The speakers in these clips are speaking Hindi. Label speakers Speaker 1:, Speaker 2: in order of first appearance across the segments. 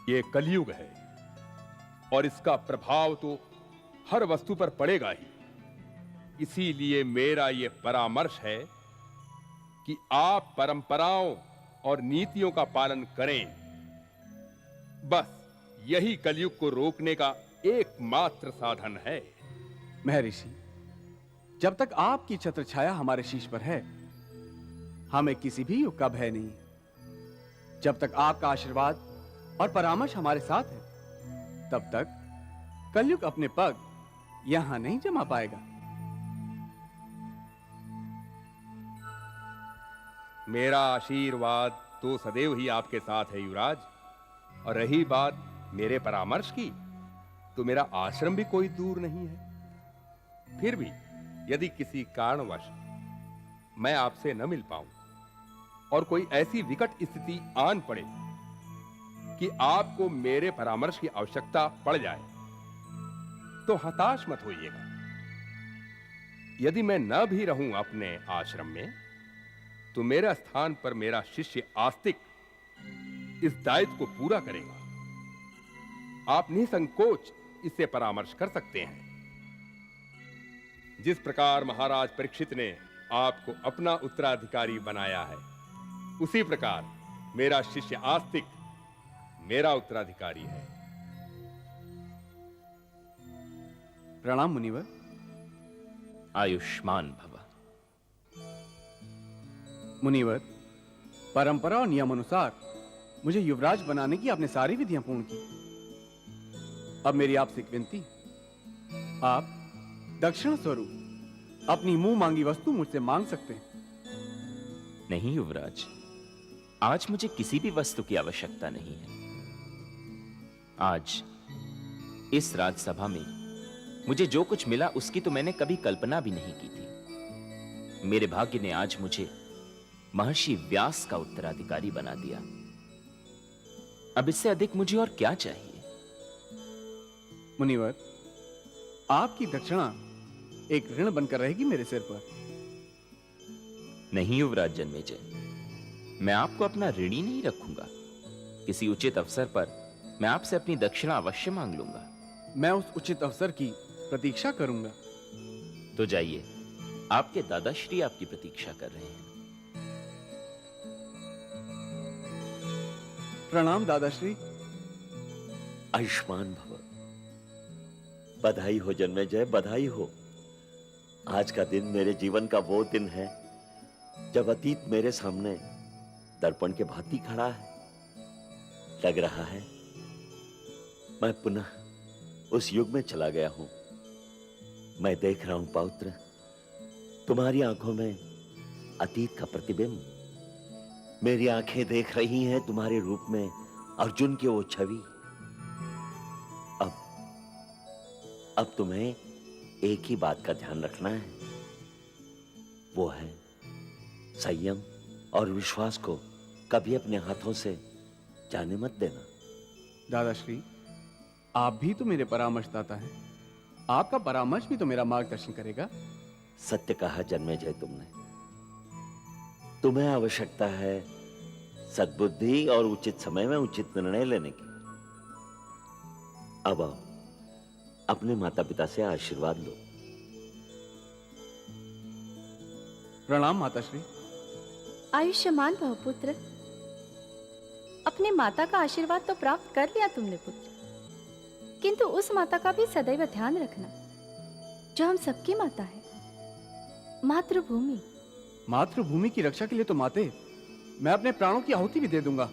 Speaker 1: ये कलयुग है और इसका प्रभाव तो हर वस्तु पर पड़ेगा ही। इसीलिए मेरा ये परामर्श है कि आप परंपराओं और नीतियों का पालन करें। बस यही कलयुग को रोकने का एकमात्र साधन है।
Speaker 2: महर्षि, जब तक आपकी छत्र छाया हमारे शीश पर है, हमें किसी भी युग का भय नहीं। जब तक आपका आशीर्वाद और परामर्श हमारे साथ है, तब तक कलयुग अपने पग यहां नहीं जमा पाएगा।
Speaker 1: मेरा आशीर्वाद तो सदैव ही आपके साथ है युवराज। और रही बात मेरे परामर्श की, तो मेरा आश्रम भी कोई दूर नहीं है। फिर भी यदि किसी कारणवश मैं आपसे न मिल पाऊं और कोई ऐसी विकट स्थिति आन पड़े कि आपको मेरे परामर्श की आवश्यकता पड़ जाए, तो हताश मत होइएगा। यदि मैं न भी रहूं अपने आश्रम में, तो मेरे स्थान पर मेरा शिष्य आस्तिक इस दायित्व को पूरा करेगा। आप निसंकोच इससे परामर्श कर सकते हैं। जिस प्रकार महाराज परीक्षित ने आपको अपना उत्तराधिकारी बनाया है, उसी प्रकार मेरा शिष्य आस्तिक मेरा उत्तराधिकारी है।
Speaker 2: प्रणाम मुनिवर।
Speaker 3: आयुष्मान भव।
Speaker 2: मुनिवर, परंपरा और नियम अनुसार मुझे युवराज बनाने की आपने सारी विधियां पूर्ण की। अब मेरी आपसे एक विनती, आप दक्षिण स्वरूप अपनी मुंह मांगी वस्तु मुझसे मांग सकते हैं।
Speaker 3: नहीं युवराज, आज मुझे किसी भी वस्तु की आवश्यकता नहीं है। आज इस राजसभा में मुझे जो कुछ मिला, उसकी तो मैंने कभी कल्पना भी नहीं की थी। मेरे भाग्य ने आज मुझे महर्षि व्यास का उत्तराधिकारी बना दिया। अब इससे अधिक मुझे और क्या चाहिए?
Speaker 2: मुनिवर, आपकी दक्षिणा एक ऋण बनकर रहेगी मेरे सिर पर।
Speaker 3: नहीं युवराज जन्मेजय, मैं आपको अपना ऋणी नहीं रखूंगा। किसी उचित अवसर पर मैं आपसे अपनी दक्षिणा अवश्य मांग लूंगा।
Speaker 2: मैं उस उचित अवसर की प्रतीक्षा करूंगा।
Speaker 3: तो जाइए, आपके दादाश्री आपकी प्रतीक्षा कर रहे हैं।
Speaker 2: प्रणाम दादाश्री।
Speaker 4: आयुष्मान भव। बधाई हो जन्मेजय, बधाई हो। आज का दिन मेरे जीवन का वो दिन है जब अतीत मेरे सामने दर्पण के भांति खड़ा है। लग रहा है मैं पुनः उस युग में चला गया हूं। मैं देख रहा हूं पौत्र, तुम्हारी आंखों में अतीत का प्रतिबिंब। मेरी आंखें देख रही हैं तुम्हारे रूप में अर्जुन की वो छवि। अब तुम्हें एक ही बात का ध्यान रखना है, वो है संयम और विश्वास को कभी अपने हाथों से जाने मत देना।
Speaker 2: दादाश्री, आप भी तो मेरे परामर्शदाता हैं। आपका परामर्श भी तो मेरा मार्गदर्शन करेगा।
Speaker 4: सत्य कहा जन्मेजय तुमने। तुम्हें आवश्यकता है सद्बुद्धि और उचित समय में उचित निर्णय लेने की। अब आओ, अपने माता पिता से आशीर्वाद लो।
Speaker 2: प्रणाम माताश्री।
Speaker 5: आयुष्मान भव पुत्र। अपने माता का आशीर्वाद तो प्राप्त कर लिया तुमने पुत्र, किंतु उस माता का भी सदैव ध्यान रखना जो हम सबकी माता है, मातृभूमि।
Speaker 2: मातृभूमि की रक्षा के लिए तो माते मैं अपने प्राणों की आहुति भी दे दूंगा।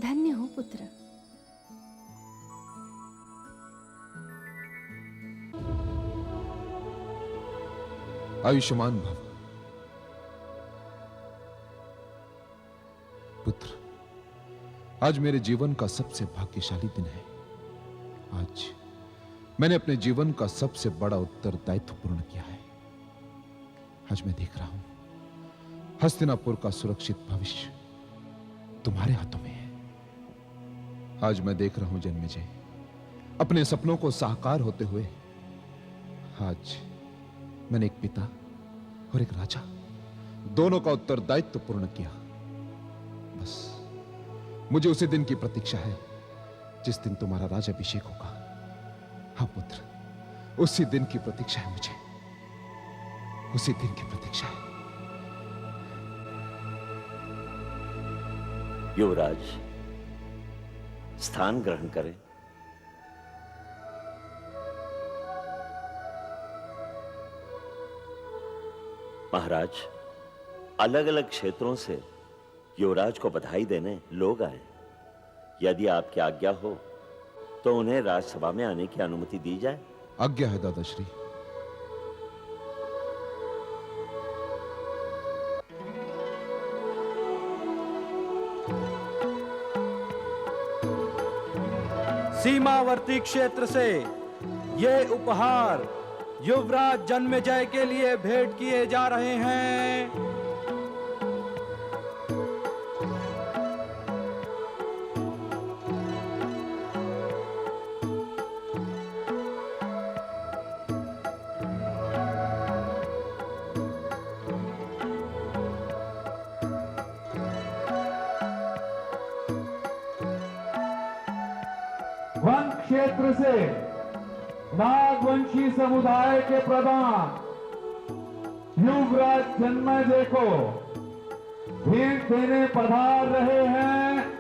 Speaker 5: धन्य हो पुत्र।
Speaker 6: आयुष्मान भव। पुत्र, आज मेरे जीवन का सबसे भाग्यशाली दिन है। आज मैंने अपने जीवन का सबसे बड़ा उत्तरदायित्व पूर्ण किया है। आज मैं देख रहा हूं हस्तिनापुर का सुरक्षित भविष्य तुम्हारे हाथों में है। आज मैं देख रहा हूं जन्मेजय अपने सपनों को साकार होते हुए। आज मैंने एक पिता और एक राजा दोनों का उत्तरदायित्व पूर्ण किया। मुझे उसी दिन की प्रतीक्षा है जिस दिन तुम्हारा राजाभिषेक होगा। हाँ पुत्र, उसी दिन की प्रतीक्षा है मुझे, उसी दिन की प्रतीक्षा है।
Speaker 4: युवराज, स्थान ग्रहण करें। महाराज, अलग अलग क्षेत्रों से युवराज को बधाई देने लोग आए। यदि आपकी आज्ञा हो तो उन्हें राजसभा में आने की अनुमति दी जाए।
Speaker 6: आज्ञा है दादाश्री।
Speaker 7: सीमावर्ती क्षेत्र से ये उपहार युवराज जन्मेजय के लिए भेंट किए जा रहे हैं।
Speaker 8: वन क्षेत्र से नागवंशी समुदाय के प्रधान युवराज जन्मेजय को भेंट देने पधार रहे हैं।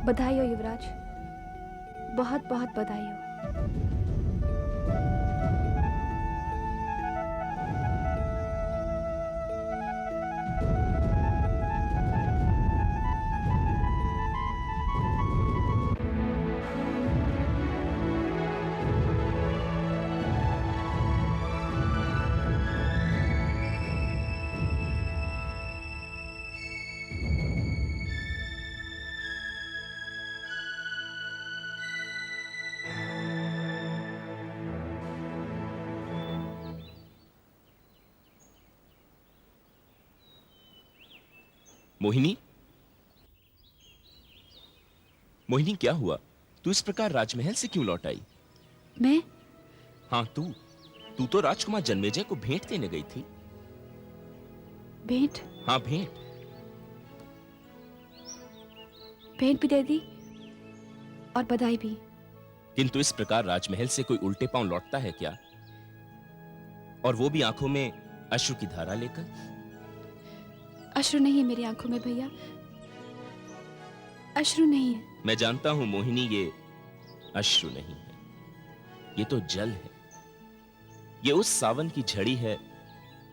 Speaker 5: बधाई हो युवराज, बहुत बहुत बधाई हो।
Speaker 3: मोहिनी, मोहिनी क्या हुआ? तू इस प्रकार राजमहल से क्यों लौट आई?
Speaker 5: मैं?
Speaker 3: हाँ तू तो राजकुमार जन्मेजय को भेंट देने गई थी।
Speaker 5: भेंट?
Speaker 3: हाँ भेंट।
Speaker 5: भेंट भी दे दी और बधाई भी।
Speaker 3: किंतु इस प्रकार राजमहल से कोई उल्टे पांव लौटता है क्या? और वो भी आंखों में अश्रु की धारा लेकर?
Speaker 5: अश्रु नहीं है मेरी आंखों में भैया, अश्रु नहीं है।
Speaker 3: मैं जानता हूं मोहिनी, ये अश्रु नहीं है, ये तो जल है। ये उस सावन की झड़ी है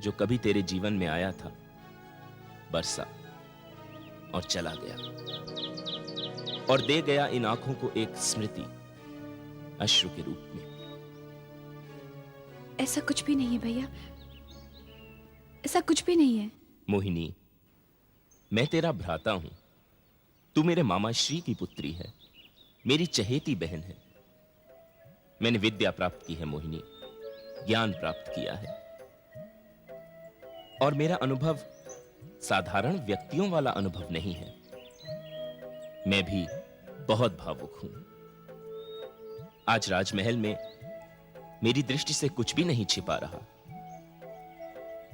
Speaker 3: जो कभी तेरे जीवन में आया था, बरसा और चला गया और दे गया इन आंखों को एक स्मृति अश्रु के रूप में।
Speaker 5: ऐसा कुछ भी नहीं है भैया, ऐसा कुछ भी नहीं है।
Speaker 3: मोहिनी, मैं तेरा भ्राता हूं, तू मेरे मामा श्री की पुत्री है, मेरी चहेती बहन है। मैंने विद्या प्राप्त की है मोहिनी, ज्ञान प्राप्त किया है, और मेरा अनुभव साधारण व्यक्तियों वाला अनुभव नहीं है। मैं भी बहुत भावुक हूं। आज राजमहल में मेरी दृष्टि से कुछ भी नहीं छिपा रहा।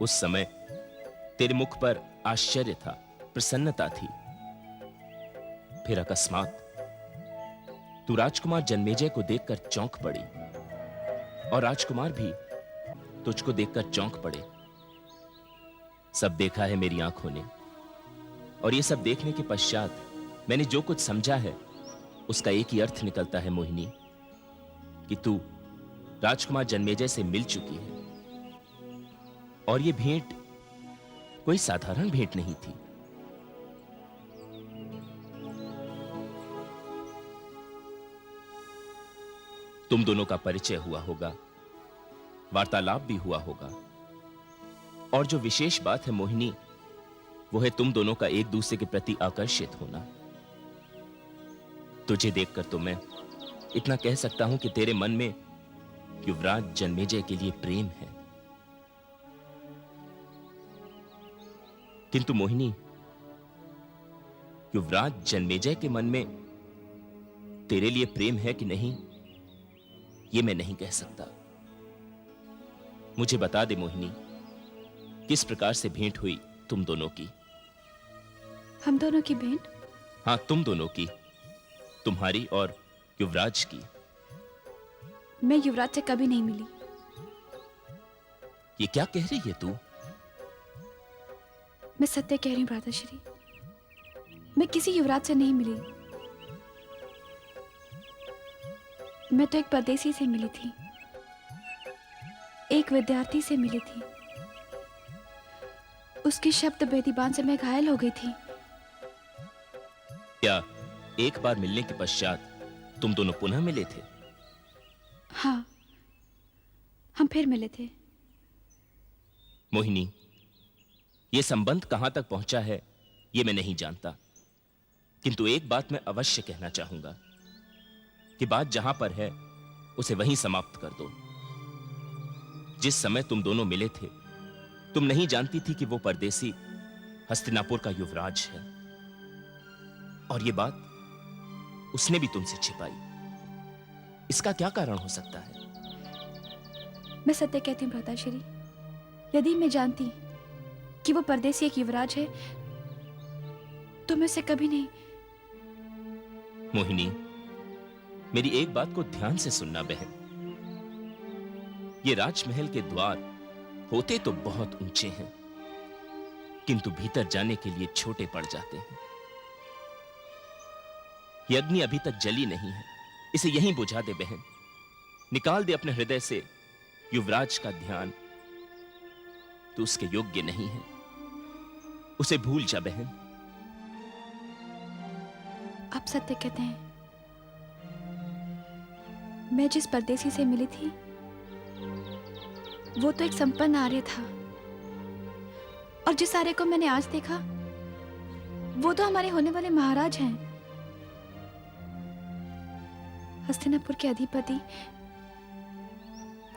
Speaker 3: उस समय तेरे मुख पर आश्चर्य था, प्रसन्नता थी। फिर अकस्मात तू राजकुमार जन्मेजय को देखकर चौंक पड़ी, और राजकुमार भी तुझको देखकर चौंक पड़े। सब देखा है मेरी आंखों ने, और ये सब देखने के पश्चात मैंने जो कुछ समझा है उसका एक ही अर्थ निकलता है मोहिनी, कि तू राजकुमार जन्मेजय से मिल चुकी है और यह भेंट कोई साधारण भेंट नहीं थी। तुम दोनों का परिचय हुआ होगा, वार्तालाप भी हुआ होगा, और जो विशेष बात है मोहिनी, वो है तुम दोनों का एक दूसरे के प्रति आकर्षित होना। तुझे देखकर तो मैं इतना कह सकता हूं कि तेरे मन में युवराज जन्मेजय के लिए प्रेम है। किंतु मोहिनी, युवराज जन्मेजय के मन में तेरे लिए प्रेम है कि नहीं, यह मैं नहीं कह सकता। मुझे बता दे मोहिनी, किस प्रकार से भेंट हुई तुम दोनों की?
Speaker 5: हम दोनों की भेंट?
Speaker 3: हां, तुम दोनों की, तुम्हारी और युवराज की।
Speaker 5: मैं युवराज से कभी नहीं मिली।
Speaker 3: ये क्या कह रही है तू?
Speaker 5: मैं सत्य कह रही हूँ भ्राताश्री, मैं किसी युवराज से नहीं मिली। मैं तो एक परदेसी से मिली थी, एक विद्यार्थी से मिली थी। उसकी शब्द बेदीबान से मैं घायल हो गई थी।
Speaker 3: क्या एक बार मिलने के पश्चात तुम दोनों पुनः मिले थे?
Speaker 5: हाँ, हम फिर मिले थे।
Speaker 3: मोहिनी, यह संबंध कहां तक पहुंचा है यह मैं नहीं जानता, किंतु एक बात मैं अवश्य कहना चाहूंगा कि बात जहां पर है उसे वहीं समाप्त कर दो। जिस समय तुम दोनों मिले थे, तुम नहीं जानती थी कि वो परदेसी हस्तिनापुर का युवराज है, और ये बात उसने भी तुमसे छिपाई। इसका क्या कारण हो सकता है?
Speaker 5: मैं सत्य कहती हूँ भ्राताश्री, यदि मैं जानती कि वो परदेसी एक युवराज है तो मैं उसे कभी नहीं।
Speaker 3: मोहिनी, मेरी एक बात को ध्यान से सुनना बहन। ये राजमहल के द्वार होते तो बहुत ऊंचे हैं, किंतु भीतर जाने के लिए छोटे पड़ जाते हैं। ये अग्नि अभी तक जली नहीं है, इसे यहीं बुझा दे बहन। निकाल दे अपने हृदय से युवराज का ध्यान। तू उसके योग्य नहीं है, उसे भूल जा बहन।
Speaker 5: आप सत्य कहते हैं। मैं जिस परदेसी से मिली थी वो तो एक संपन्न आर्य था, और जिस आर्य को मैंने आज देखा वो तो हमारे होने वाले महाराज हैं। हस्तिनापुर के अधिपति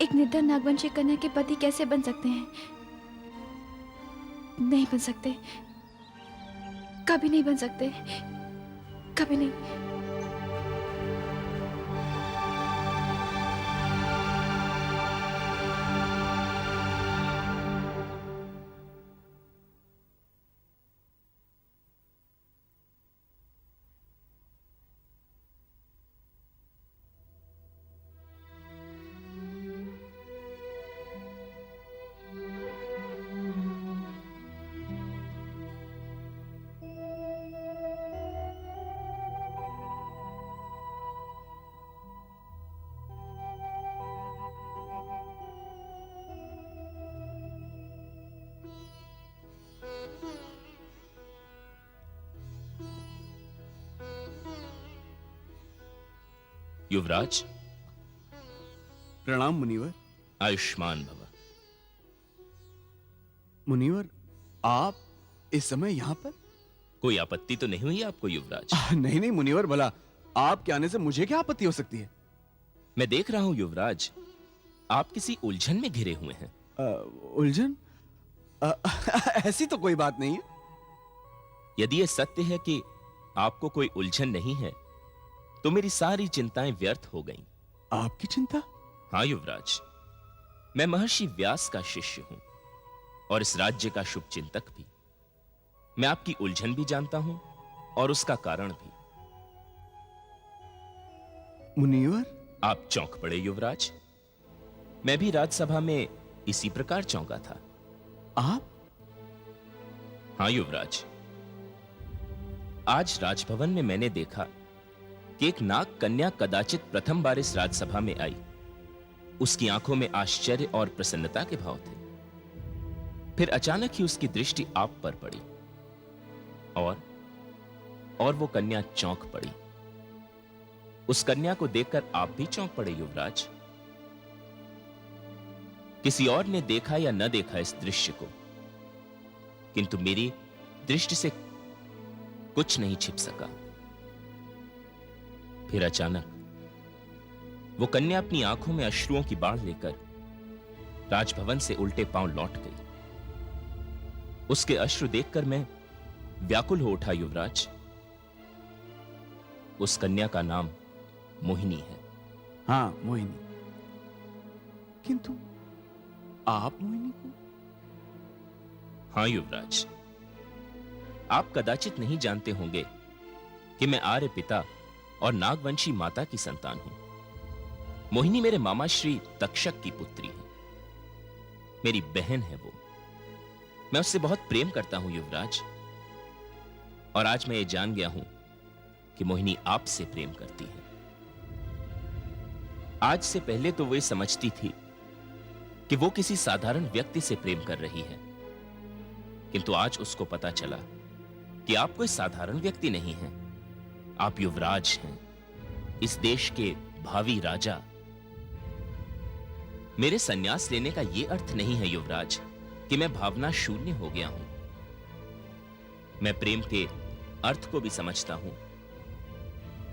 Speaker 5: एक निर्धन नागवंशी कन्या के पति कैसे बन सकते हैं? नहीं बन सकते, कभी नहीं बन सकते, कभी नहीं।
Speaker 3: युवराज,
Speaker 2: प्रणाम मुनिवर।
Speaker 3: आयुष्मान भव।
Speaker 2: मुनिवर, आप इस समय यहां पर?
Speaker 3: कोई आपत्ति तो नहीं हुई आपको युवराज?
Speaker 2: नहीं नहीं मुनिवर, भला आपके आने से मुझे क्या आपत्ति हो सकती है?
Speaker 3: मैं देख रहा हूं युवराज, आप किसी उलझन में घिरे हुए हैं।
Speaker 2: उलझन? ऐसी तो कोई बात नहीं है।
Speaker 3: यदि यह सत्य है कि आपको कोई उलझन नहीं है, तो मेरी सारी चिंताएं व्यर्थ हो गईं।
Speaker 2: आपकी चिंता?
Speaker 3: हाँ युवराज, मैं महर्षि व्यास का शिष्य हूं और इस राज्य का शुभ चिंतक भी। मैं आपकी उलझन भी जानता हूं और उसका कारण भी।
Speaker 2: मुनिवर,
Speaker 3: आप चौंक पड़े युवराज। मैं भी राजसभा में इसी प्रकार चौंका था।
Speaker 2: आप?
Speaker 3: हाँ युवराज, आज राजभवन में मैंने देखा कि एक नाग कन्या कदाचित प्रथम बार इस राजसभा में आई। उसकी आंखों में आश्चर्य और प्रसन्नता के भाव थे। फिर अचानक ही उसकी दृष्टि आप पर पड़ी और वो कन्या चौंक पड़ी। उस कन्या को देखकर आप भी चौंक पड़े युवराज। किसी और ने देखा या न देखा इस दृश्य को, किंतु मेरी दृष्टि से कुछ नहीं छिप सका। फिर अचानक वो कन्या अपनी आंखों में अश्रुओं की बाढ़ लेकर राजभवन से उल्टे पांव लौट गई। उसके अश्रु देखकर मैं व्याकुल हो उठा युवराज। उस कन्या का नाम मोहिनी है।
Speaker 2: हाँ, मोहिनी। किंतु आप मोहिनी को?
Speaker 3: हां युवराज, आप कदाचित नहीं जानते होंगे कि मैं आर्य पिता और नागवंशी माता की संतान हूं। मोहिनी मेरे मामा श्री तक्षक की पुत्री है। मेरी बहन है वो। मैं उससे बहुत प्रेम करता हूं युवराज, और आज मैं ये जान गया हूं कि मोहिनी आपसे प्रेम करती है। आज से पहले तो वो ये समझती थी कि वो किसी साधारण व्यक्ति से प्रेम कर रही है, किंतु आज उसको पता चला कि आप कोई साधारण व्यक्ति नहीं हैं। आप युवराज हैं, इस देश के भावी राजा। मेरे संन्यास लेने का यह अर्थ नहीं है युवराज कि मैं भावना शून्य हो गया हूं। मैं प्रेम के अर्थ को भी समझता हूं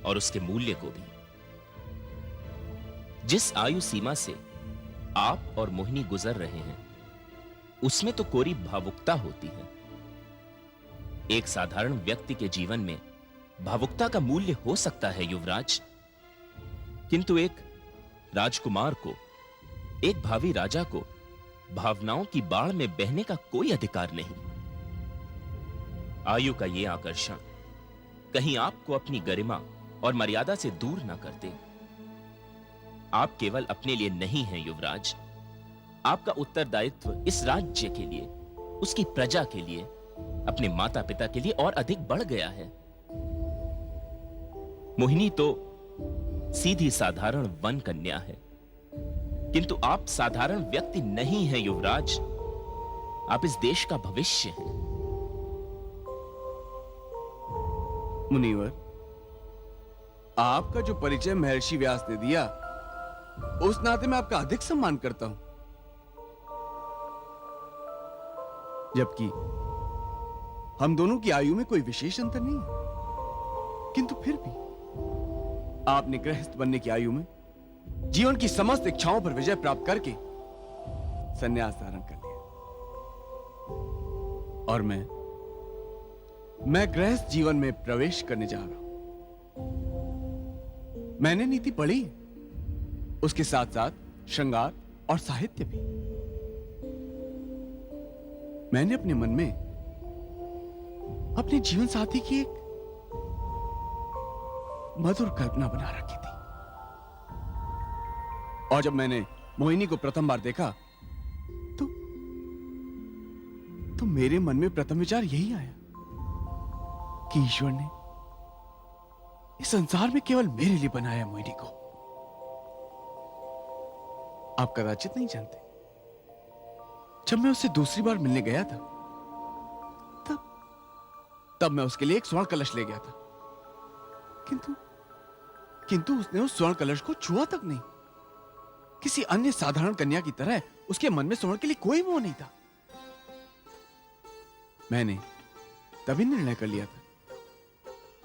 Speaker 3: और उसके मूल्य को भी। जिस आयु सीमा से आप और मोहिनी गुजर रहे हैं, उसमें तो कोरी भावुकता होती है। एक साधारण व्यक्ति के जीवन में भावुकता का मूल्य हो सकता है युवराज, किंतु एक राजकुमार को, एक भावी राजा को भावनाओं की बाढ़ में बहने का कोई अधिकार नहीं। आयु का यह आकर्षण कहीं आपको अपनी गरिमा और मर्यादा से दूर ना कर दे। आप केवल अपने लिए नहीं हैं युवराज, आपका उत्तरदायित्व इस राज्य के लिए, उसकी प्रजा के लिए, अपने माता पिता के लिए और अधिक बढ़ गया है। मोहिनी तो सीधी साधारण वन कन्या है, किंतु आप साधारण व्यक्ति नहीं हैं युवराज। आप इस देश का भविष्य हैं।
Speaker 2: मुनिवर, आपका जो परिचय महर्षि व्यास ने दिया, उस नाते मैं आपका अधिक सम्मान करता हूं। जबकि हम दोनों की आयु में कोई विशेष अंतर नहीं है, किंतु फिर भी आपने गृहस्थ बनने की आयु में जीवन की समस्त इच्छाओं पर विजय प्राप्त करके संन्यास धारण कर लिया, और मैं गृहस्थ जीवन में प्रवेश करने जा रहा हूं। मैंने नीति पढ़ी, उसके साथ साथ श्रृंगार और साहित्य भी। मैंने अपने मन में अपने जीवन साथी की एक मधुर कल्पना बना रखी थी, और जब मैंने मोहिनी को प्रथम बार देखा तो मेरे मन में प्रथम विचार यही आया कि ईश्वर ने इस संसार में केवल मेरे लिए बनाया मोहिनी को। आप कदाचित नहीं जानते, जब मैं उससे दूसरी बार मिलने गया था, तब मैं उसके लिए एक स्वर्ण कलश ले गया था, किंतु उसने उस स्वर्ण कलश को छुआ तक नहीं। किसी अन्य साधारण कन्या की तरह उसके मन में स्वर्ण के लिए कोई मोह नहीं था। मैंने तभी निर्णय कर लिया था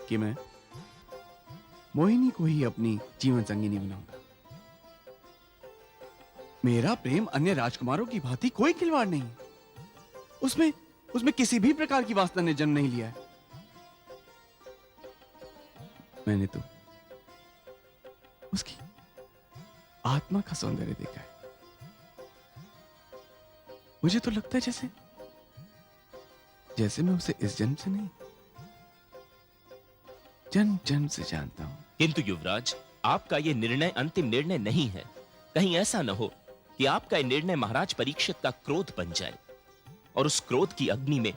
Speaker 2: कि मैं मोहिनी को ही अपनी जीवन संगिनी बनाऊंगा। मेरा प्रेम अन्य राजकुमारों की भांति कोई खिलवाड़ नहीं है। उसमें किसी भी प्रकार की वासना ने जन्म नहीं लिया है। मैंने तो उसकी आत्मा का सौंदर्य देखा है। मुझे तो लगता है जैसे मैं उसे इस जन्म से नहीं, जन्म जन्म से जानता हूं।
Speaker 3: किंतु युवराज, आपका यह निर्णय अंतिम निर्णय नहीं है। कहीं ऐसा न हो कि आपका यह निर्णय महाराज परीक्षित का क्रोध बन जाए और उस क्रोध की अग्नि में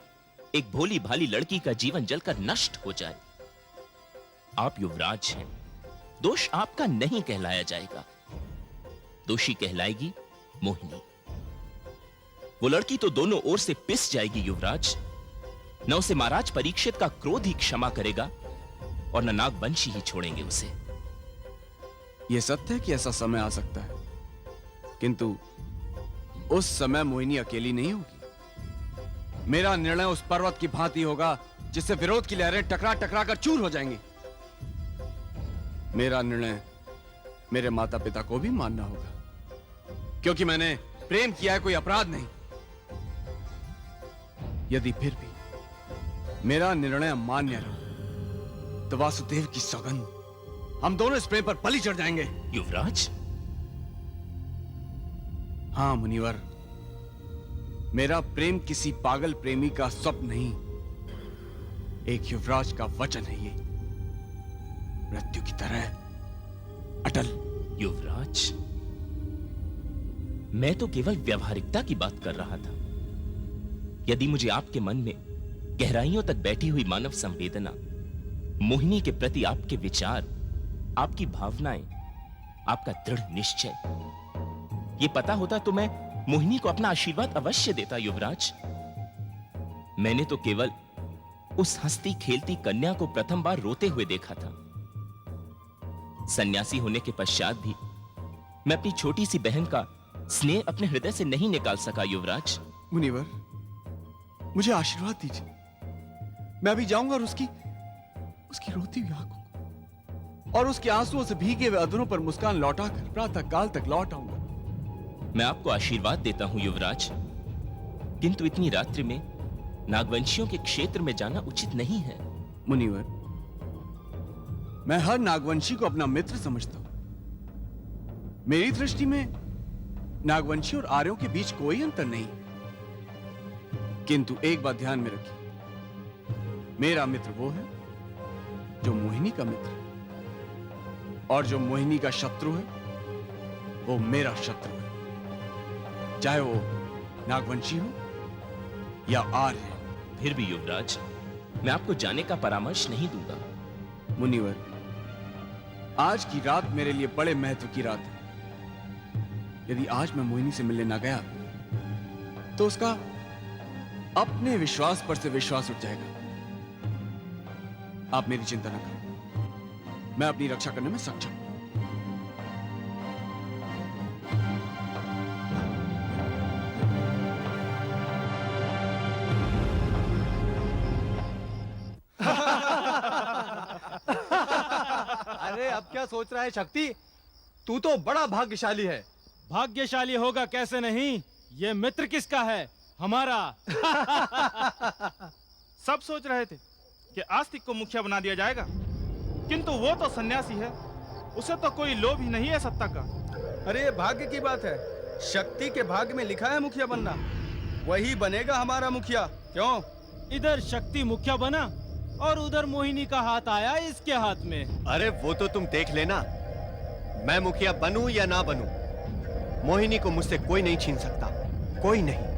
Speaker 3: एक भोली भाली लड़की का जीवन जलकर नष्ट हो जाए। आप युवराज हैं, दोष आपका नहीं कहलाया जाएगा, दोषी कहलाएगी मोहिनी। वो लड़की तो दोनों ओर से पिस जाएगी युवराज। न उसे महाराज परीक्षित का क्रोध ही क्षमा करेगा और न नागवंशी ही छोड़ेंगे उसे।
Speaker 2: यह सत्य है कि ऐसा समय आ सकता है, किंतु उस समय मोहिनी अकेली नहीं होगी। मेरा निर्णय उस पर्वत की भांति होगा जिससे विरोध की लहरें टकरा टकरा कर चूर हो जाएंगी। मेरा निर्णय मेरे माता पिता को भी मानना होगा, क्योंकि मैंने प्रेम किया है, कोई अपराध नहीं। यदि फिर भी मेरा निर्णय मान्य रहा तो वासुदेव की सौगंध, हम दोनों इस प्रेम पर बलि चढ़ जाएंगे।
Speaker 3: युवराज,
Speaker 2: हां मुनिवर, मेरा प्रेम किसी पागल प्रेमी का स्वप्न नहीं, एक युवराज का वचन है ये, मृत्यु की तरह अटल।
Speaker 3: युवराज, मैं तो केवल व्यावहारिकता की बात कर रहा था। यदि मुझे आपके मन में गहराइयों तक बैठी हुई मानव संवेदना, मोहिनी के प्रति आपके विचार, आपकी भावनाएं, आपका दृढ़ निश्चय, ये पता होता तो मैं मोहिनी को अपना आशीर्वाद अवश्य देता युवराज। मैंने तो केवल उस हंसती खेलती कन्या को प्रथम बार रोते हुए देखा था। सन्यासी होने के पश्चात भी मैं अपनी छोटी सी बहन का स्नेह अपने हृदय से नहीं निकाल सका युवराज।
Speaker 2: मुनिवर, मुझे आशीर्वाद दीजिए। मैं अभी जाऊंगा और उसकी रोती हुई आंखों और उसके आंसुओं से भीगे हुए अधरों पर मुस्कान लौटाकर प्रातः काल तक लौट आऊंगा।
Speaker 3: मैं आपको आशीर्वाद देता हूं युवराज, किंतु इतनी रात्रि में नागवंशियों के क्षेत्र में जाना उचित नहीं है।
Speaker 2: मुनिवर, मैं हर नागवंशी को अपना मित्र समझता हूं। मेरी दृष्टि में नागवंशी और आर्यों के बीच कोई अंतर नहीं, किंतु एक बात ध्यान में रखिए, मेरा मित्र वो है जो मोहिनी का मित्र है, और जो मोहिनी का शत्रु है वो मेरा शत्रु है, चाहे वो नागवंशी हो या आर्य।
Speaker 3: फिर भी युवराज, मैं आपको जाने का परामर्श नहीं दूंगा।
Speaker 2: मुनिवर, आज की रात मेरे लिए बड़े महत्व की रात है। यदि आज मैं मोहिनी से मिलने ना गया तो उसका अपने विश्वास पर से विश्वास उठ जाएगा। आप मेरी चिंता न करें, मैं अपनी रक्षा करने में सक्षम हूं।
Speaker 7: अरे अब क्या सोच रहा है शक्ति? तू तो बड़ा भाग्यशाली है।
Speaker 9: भाग्यशाली होगा कैसे नहीं, ये मित्र किसका है? हमारा।
Speaker 10: सब सोच रहे थे कि आस्तिक को मुखिया बना दिया जाएगा, किंतु वो तो सन्यासी है, उसे तो कोई लोभ ही नहीं है सत्ता का।
Speaker 7: अरे ये भाग्य की बात है, शक्ति के भाग्य में लिखा है मुखिया बनना, वही बनेगा हमारा मुखिया। क्यों?
Speaker 9: इधर शक्ति मुखिया बना और उधर मोहिनी का हाथ आया इसके हाथ में।
Speaker 11: अरे वो तो तुम देख लेना, मैं मुखिया बनूं या ना बनूं, मोहिनी को मुझसे कोई नहीं छीन सकता, कोई नहीं।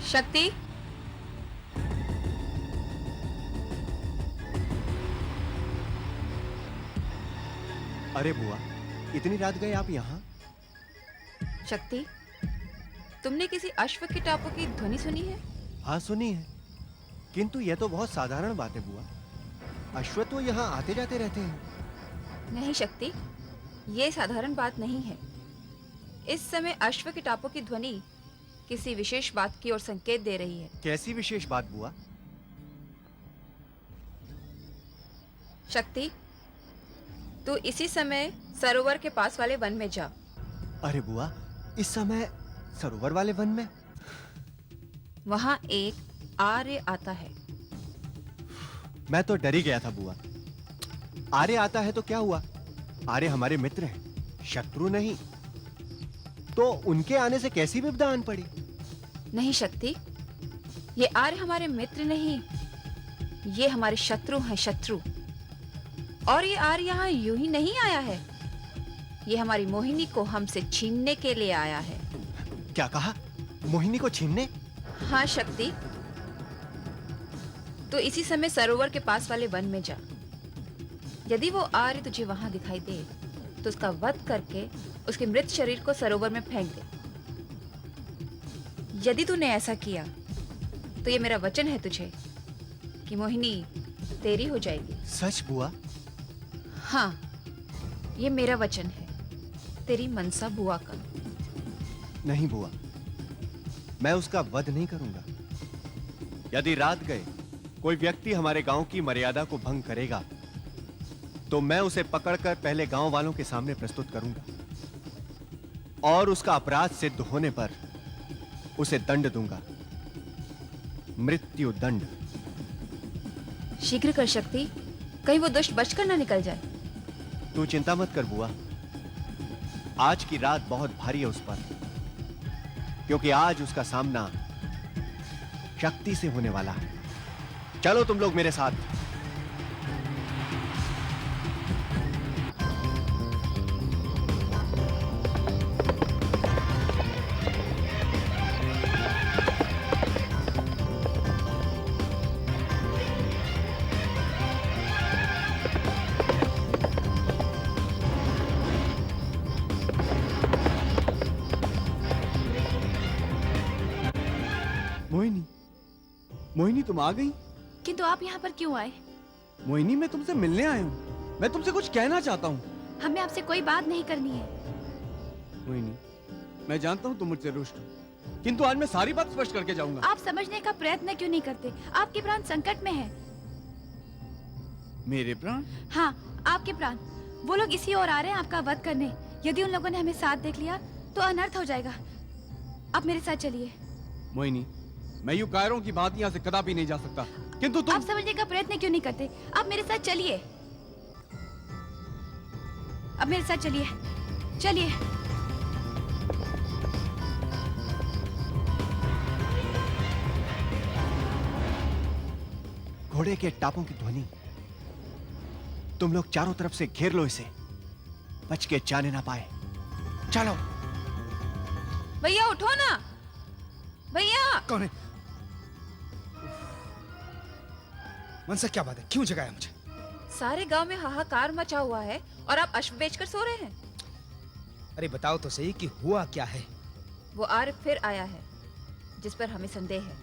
Speaker 12: शक्ति,
Speaker 11: अरे बुआ, इतनी रात गए आप यहाँ?
Speaker 12: शक्ति, तुमने किसी अश्व के टापू की ध्वनि सुनी है?
Speaker 11: हाँ सुनी है, किंतु यह तो बहुत साधारण बात है बुआ। अश्व तो यहाँ आते जाते रहते हैं।
Speaker 12: नहीं शक्ति, ये साधारण बात नहीं है। इस समय अश्व के टापों की ध्वनि किसी विशेष बात की ओर संकेत दे रही है।
Speaker 11: कैसी विशेष बात बुआ?
Speaker 12: शक्ति, तू इसी समय सरोवर के पास वाले वन में जा।
Speaker 11: अरे बुआ, इस समय सरोवर वाले वन में?
Speaker 12: वहां एक आर्य आता है।
Speaker 11: मैं तो डर ही गया था बुआ। आर्य आता है तो क्या हुआ? आर्य हमारे मित्र हैं, शत्रु नहीं। तो उनके आने से कैसी विपदा आन पड़ी?
Speaker 12: नहीं शक्ति, ये आर्य हमारे मित्र नहीं, ये हमारे शत्रु हैं, शत्रु। और ये आर्य यहाँ यूं ही नहीं आया है, ये हमारी मोहिनी को हमसे छीनने के लिए आया है।
Speaker 11: क्या कहा? मोहिनी को छीनने?
Speaker 12: हाँ शक्ति, तो इसी समय सरोवर के पास वाले वन में जा। यदि वो आर्य तुझे वहां दिखाई दे तो उसका वध करके उसके मृत शरीर को सरोवर में फेंक दे। यदि तूने ऐसा किया तो ये मेरा वचन है तुझे कि मोहिनी तेरी हो जाएगी।
Speaker 11: सच बुआ?
Speaker 12: हाँ, ये मेरा वचन है, तेरी मनसा बुआ का।
Speaker 11: नहीं बुआ, मैं उसका वध नहीं करूंगा। यदि रात गए कोई व्यक्ति हमारे गांव की मर्यादा को भंग करेगा तो मैं उसे पकड़कर पहले गांव वालों के सामने प्रस्तुत करूंगा और उसका अपराध सिद्ध होने पर उसे दंड दूंगा, मृत्यु दंड।
Speaker 12: शीघ्र कर शक्ति, कहीं वो दुष्ट बचकर ना निकल जाए।
Speaker 11: तू चिंता मत कर बुआ, आज की रात बहुत भारी है उस पर, क्योंकि आज उसका सामना शक्ति से होने वाला है। चलो तुम लोग मेरे साथ।
Speaker 2: मोहिनी, मोहिनी तुम आ गई?
Speaker 5: किंतु आप यहाँ पर क्यों आए?
Speaker 2: मोहिनी, मैं तुमसे मिलने आया हूँ। मैं तुमसे कुछ कहना चाहता हूँ।
Speaker 5: हमें आपसे कोई बात नहीं करनी है।
Speaker 2: मोहिनी, मैं जानता हूँ तुम मुझसे रुष्ट हो, किंतु आज मैं सारी बात स्पष्ट करके जाऊंगा।
Speaker 5: आप समझने का प्रयत्न क्यों नहीं करते? आपके प्राण संकट में है।
Speaker 2: मेरे प्राण?
Speaker 5: हाँ, आपके प्राण। वो लोग इसी ओर आ रहे हैं आपका वध करने। यदि उन लोगों ने हमें साथ देख लिया तो अनर्थ हो जाएगा। आप मेरे साथ चलिए।
Speaker 2: मोहिनी, मैं यूं कायरों की बात यहाँ से कदापि नहीं जा सकता, किंतु तुम...
Speaker 5: आप समझने का प्रयत्न क्यों नहीं करते? आप मेरे साथ चलिए। अब मेरे साथ चलिए, चलिए।
Speaker 11: घोड़े के टापों की ध्वनि। तुम लोग चारों तरफ से घेर लो इसे, बच के जाने ना पाए। चलो।
Speaker 12: भैया उठो ना, भैया।
Speaker 13: कौन है? मनसा, क्या बात है? क्यों जगाया मुझे?
Speaker 12: सारे गांव में हाहाकार मचा हुआ है और आप अश्व बेचकर सो रहे हैं।
Speaker 13: अरे बताओ तो सही कि हुआ क्या है?
Speaker 12: वो आर्य फिर आया है जिस पर हमें संदेह है।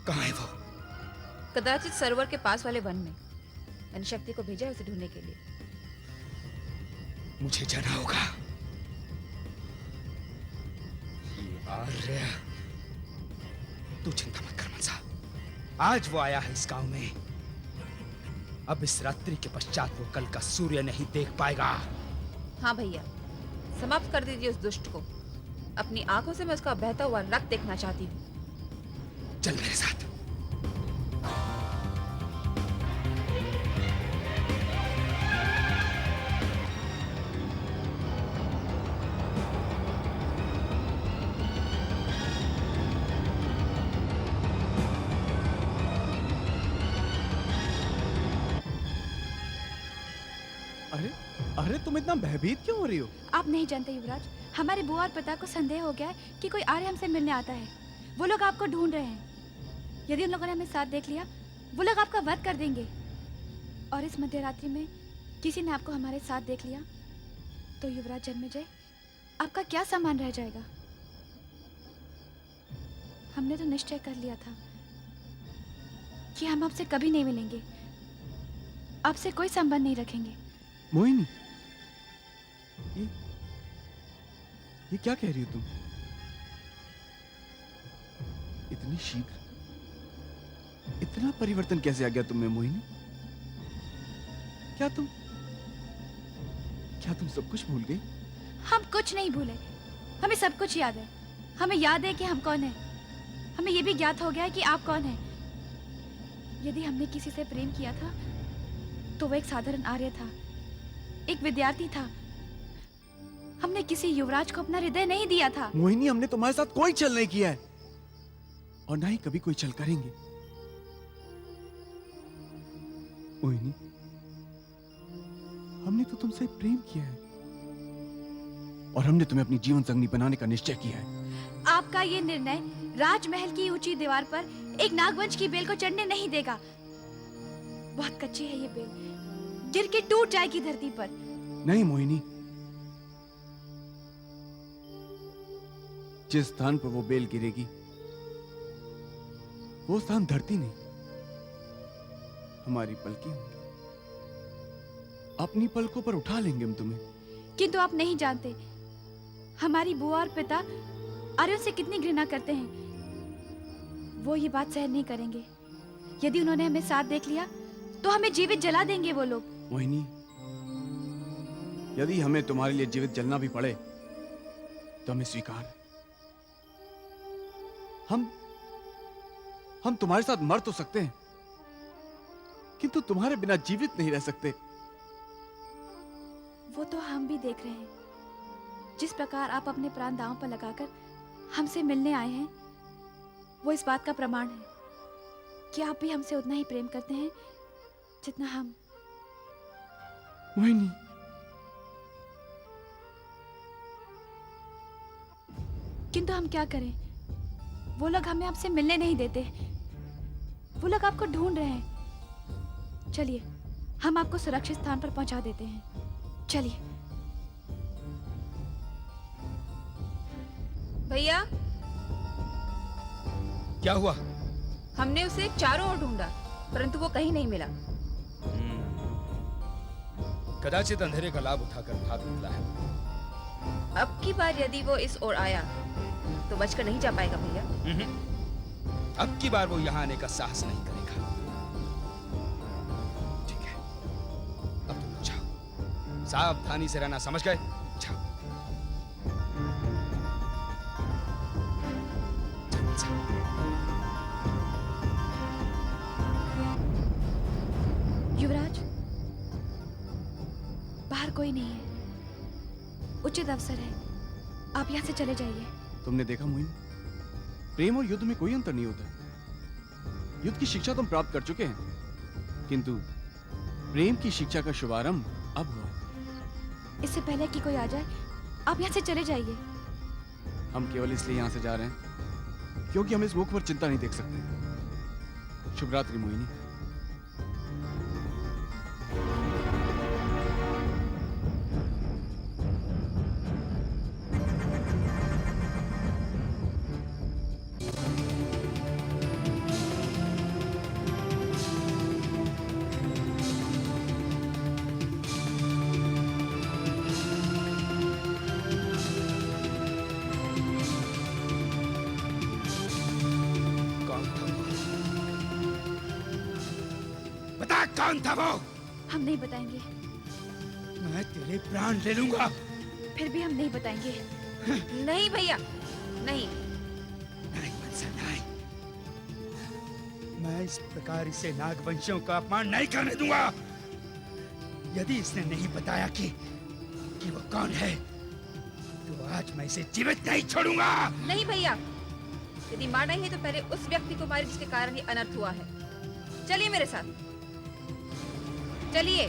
Speaker 13: कहाँ है वो?
Speaker 12: कदाचित सरोवर के पास वाले वन में। मैंने शक्ति को भेजा है उसे ढूंढने के लिए।
Speaker 13: मुझे जाना होगा। ये आर्य, तू चिंता मत कर मनसा, आज वो आया है इस गांव में। अब इस रात्रि के पश्चात वो कल का सूर्य नहीं देख पाएगा।
Speaker 12: हाँ भैया, समाप्त कर दीजिए उस दुष्ट को। अपनी आंखों से मैं उसका बहता हुआ रक्त देखना चाहती हूँ।
Speaker 13: चल मेरे साथ।
Speaker 2: अरे तुम इतना भयभीत क्यों हो रही हो?
Speaker 5: आप नहीं जानते युवराज, हमारे बुआ और पिता को संदेह हो गया है कि कोई आर्य हमसे मिलने आता है। वो लोग आपको ढूंढ रहे हैं। यदि उन लोगों ने हमें साथ देख लिया, वो लोग आपका वध कर देंगे। और इस मध्यरात्रि में किसी ने आपको हमारे साथ देख लिया तो युवराज जन्मेजय, आपका क्या सामान रह जाएगा? हमने तो निश्चय कर लिया था कि हम आपसे कभी नहीं मिलेंगे, आपसे कोई संबंध नहीं रखेंगे।
Speaker 2: मोहिनी, ये क्या कह रही हो तुम? इतनी शीघ्र इतना परिवर्तन कैसे आ गया तुम में मोहिनी? क्या तुम सब कुछ भूल गई?
Speaker 5: हम कुछ नहीं भूले, हमें सब कुछ याद है। हमें याद है कि हम कौन हैं। हमें यह भी ज्ञात हो गया है कि आप कौन हैं। यदि हमने किसी से प्रेम किया था तो वो एक साधारण आर्य था, एक विद्यार्थी था। हमने किसी युवराज को अपना हृदय नहीं दिया था।
Speaker 2: मोहिनी, हमने तुम्हारे साथ कोई छल नहीं किया है और ना ही कभी कोई छल करेंगे। मोहिनी, हमने तो तुमसे प्रेम किया है और हमने तुम्हें अपनी जीवन संगनी बनाने का निश्चय किया है।
Speaker 5: आपका ये निर्णय राजमहल की ऊंची दीवार पर एक नागवंश की बेल को चढ़ने नहीं देगा। बहुत कच्ची है ये बेल, गिर के टूट जाएगी धरती पर।
Speaker 2: नहीं मोहिनी, जिस स्थान पर वो बेल गिरेगी वो स्थान धरती नहीं, हमारी पलकें होंगी। अपनी पलकों पर उठा लेंगे हम तुम्हें।
Speaker 5: किंतु आप नहीं जानते हमारी बुआ और पिता आर्यों से कितनी घृणा करते हैं। वो ये बात सहन नहीं करेंगे। यदि उन्होंने हमें साथ देख लिया तो हमें जीवित जला देंगे वो लोग।
Speaker 2: मोहिनी, यदि हमें तुम्हारे लिए जीवित जलना भी पड़े तो हमें स्वीकार है। हम तुम्हारे साथ मर तो सकते हैं किंतु तुम्हारे बिना जीवित नहीं रह सकते।
Speaker 5: वो तो हम भी देख रहे हैं। जिस प्रकार आप अपने प्राण दांव पर लगाकर हमसे मिलने आए हैं, वो इस बात का प्रमाण है कि आप भी हमसे उतना ही प्रेम करते हैं जितना हम।
Speaker 2: मोहिनी,
Speaker 5: किंतु हम क्या करें? वो लोग हमें आपसे मिलने नहीं देते। वो लोग आपको ढूंढ रहे हैं। चलिए, हम आपको सुरक्षित स्थान पर पहुंचा देते हैं। चलिए।
Speaker 12: भैया,
Speaker 13: क्या हुआ?
Speaker 12: हमने उसे चारों ओर ढूंढा परंतु वो कहीं नहीं मिला।
Speaker 13: कदाचित अंधेरे का लाभ उठाकर भाग निकला है।
Speaker 12: अब की बार यदि वो इस ओर आया तो बचकर नहीं जा पाएगा भैया।
Speaker 13: अब की बार वो यहाँ आने का साहस नहीं करेगा। ठीक है, अब तुम लोग जाओ, सावधानी से रहना, समझ गए? जाओ।
Speaker 5: युवराज, बाहर कोई नहीं है। उचित अवसर है, आप यहाँ से चले जाइए।
Speaker 2: तुमने देखा मोहिनी, प्रेम और युद्ध में कोई अंतर नहीं होता। युद्ध की शिक्षा तुम प्राप्त कर चुके हैं किंतु प्रेम की शिक्षा का शुभारंभ अब हुआ।
Speaker 5: इससे पहले कि कोई आ जाए, आप यहाँ से चले जाइए।
Speaker 2: हम केवल इसलिए यहाँ से जा रहे हैं क्योंकि हम इस मुख पर चिंता नहीं देख सकते। शुभ रात्रि मोहिनी।
Speaker 13: कौन था वो?
Speaker 5: हम नहीं बताएंगे।
Speaker 13: मैं तेरे प्राण ले लूंगा।
Speaker 5: फिर भी हम नहीं बताएंगे।
Speaker 12: नहीं भैया, नहीं।
Speaker 13: नहीं मनसा, नहीं। मैं इस प्रकार इसे नागवंशियों का अपमान नहीं करने दूंगा। यदि इसने नहीं बताया कि वो कौन है तो आज मैं इसे जीवित नहीं छोड़ूंगा।
Speaker 12: नहीं भैया, यदि मारना ही है तो पहले उस व्यक्ति को मारे जिसके कारण ये अनर्थ हुआ है। चलिए मेरे साथ, चलिए।